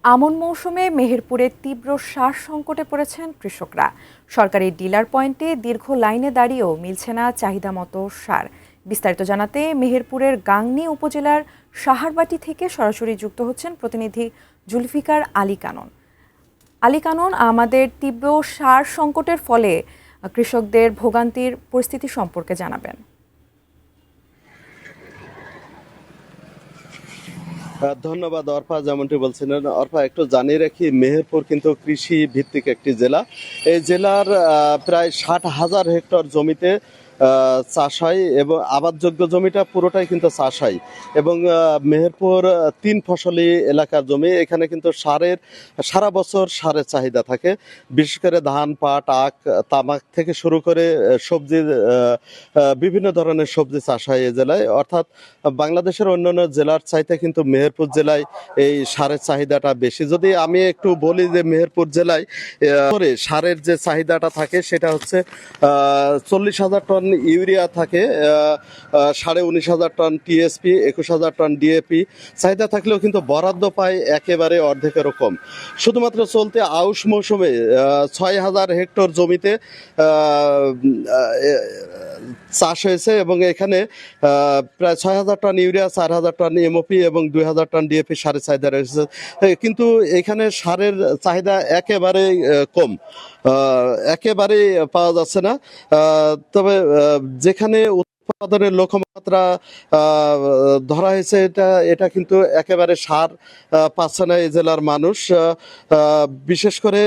আমন মৌসুমে মেহেরপুরে তীব্র সার সংকটে পড়েছেন কৃষকরা। সরকারি ডিলার পয়েন্টে দীর্ঘ লাইনে দাঁড়িয়েও মিলছে না চাহিদা মতো সার। বিস্তারিত জানাতে মেহেরপুরের গাংনী উপজেলার সাহারবাটি থেকে সরাসরি যুক্ত হচ্ছেন প্রতিনিধি জুলফিকার আলী কানন। আমাদের তীব্র সার সংকটের ফলে কৃষকদের ভোগান্তির পরিস্থিতি সম্পর্কে জানাবেন। ধন্যবাদ অর্পা। যেমনটি বলছিলেন অর্পা, একটু জানিয়ে রাখি, মেহেরপুর কিন্তু কৃষি ভিত্তিক একটি জেলা। এই জেলার প্রায় 60,000 হেক্টর জমিতে চাষ হয় এবং আবাদযোগ্য জমিটা পুরোটাই কিন্তু চাষ হয়। এবং মেহেরপুর 3 ফসলি এলাকার জমি। এখানে কিন্তু সারা বছর সারের চাহিদা থাকে। বিশেষ করে ধান, পাট, আখ, তামাক থেকে শুরু করে সবজির বিভিন্ন ধরনের সবজি চাষ হয় এই জেলায়। অর্থাৎ বাংলাদেশের অন্যান্য জেলার চাইতে কিন্তু মেহেরপুর জেলায় এই সারের চাহিদাটা বেশি। যদি আমি একটু বলি যে মেহেরপুর জেলায় সারের যে চাহিদাটা থাকে সেটা হচ্ছে 40,000 টন ইউরিয়া থাকে, 19,500 টন টিএসপি, 21,000 টন ডিএপি চাহিদা থাকলেও কিন্তু বরাদ্দ পায় একেবারে অর্ধেকেরও কম। শুধুমাত্র চলতে আউশ মৌসুমে 6,000 হেক্টর জমিতে চাষ হয়েছে এবং এখানে প্রায় 6,000 টন ইউরিয়া, 4,000 টন এমওপি এবং 2,000 টন ডিএপি সারের চাহিদা রয়েছে। কিন্তু এখানে সারের চাহিদা একেবারে কম, একেবারেই পাওয়া যাচ্ছে না। তবে যেখানে উৎপাদনের লক্ষ্যমাত্রা ধরা হয়েছে এটা কিন্তু একেবারে সার পাচ্ছে না এই জেলার মানুষ। বিশেষ করে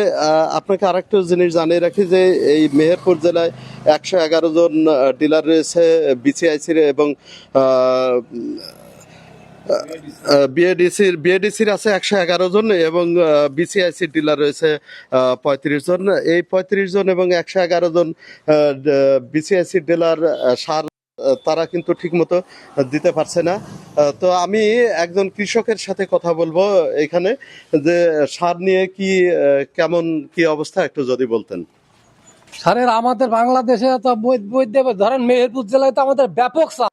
আপনাকে আরেকটা জিনিস জানিয়ে রাখি যে এই মেহেরপুর জেলায় 111 জন ডিলার রয়েছে বিসিআইসির এবং বিএডিসির আছে 111 জন এবং বিসিআইসির ডিলার রয়েছে 35 জন। এই 35 জন এবং 111 জন বিসিআইসির ডিলার সার তারা কিন্তু ঠিকমতো দিতে পারছে না। তো আমি একজন কৃষকের সাথে কথা বলবো এখানে, যে সার নিয়ে কেমন কি অবস্থা একটু যদি বলতেন। সারের আমাদের বাংলাদেশে তো বই দেবে, ধরেন মেহেরপুর জেলায় তো আমাদের ব্যাপক চাষ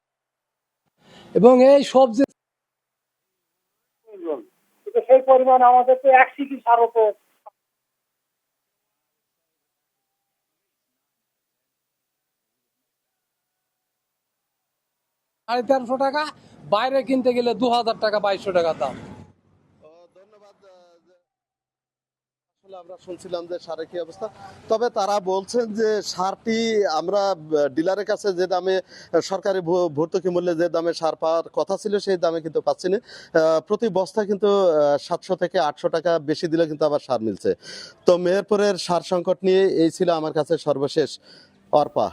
এবং এই সবজি সেই পরিমাণ আমাদের তো 1 সিকি সারও তো 1350 টাকা, বাইরে কিনতে গেলে 2,000 টাকা, 2,200 টাকা দাম। ধন্যবাদ। আসলে আমরা শুনছিলাম যে সারের কি অবস্থা, তবে তারা বলছেন যে সারটি আমরা ডিলারের কাছে যে দামে সরকারি ভর্তুকি মূল্যে যে দামে সার পাওয়ার কথা ছিল সেই দামে কিন্তু পাচ্ছি না। প্রতি বস্তা কিন্তু 700 থেকে 800 টাকা বেশি দিলে কিন্তু আবার সার মিলছে। তো মেহেরপুরের সার সংকট নিয়ে এই ছিল আমার কাছে সর্বশেষ। অর্পা।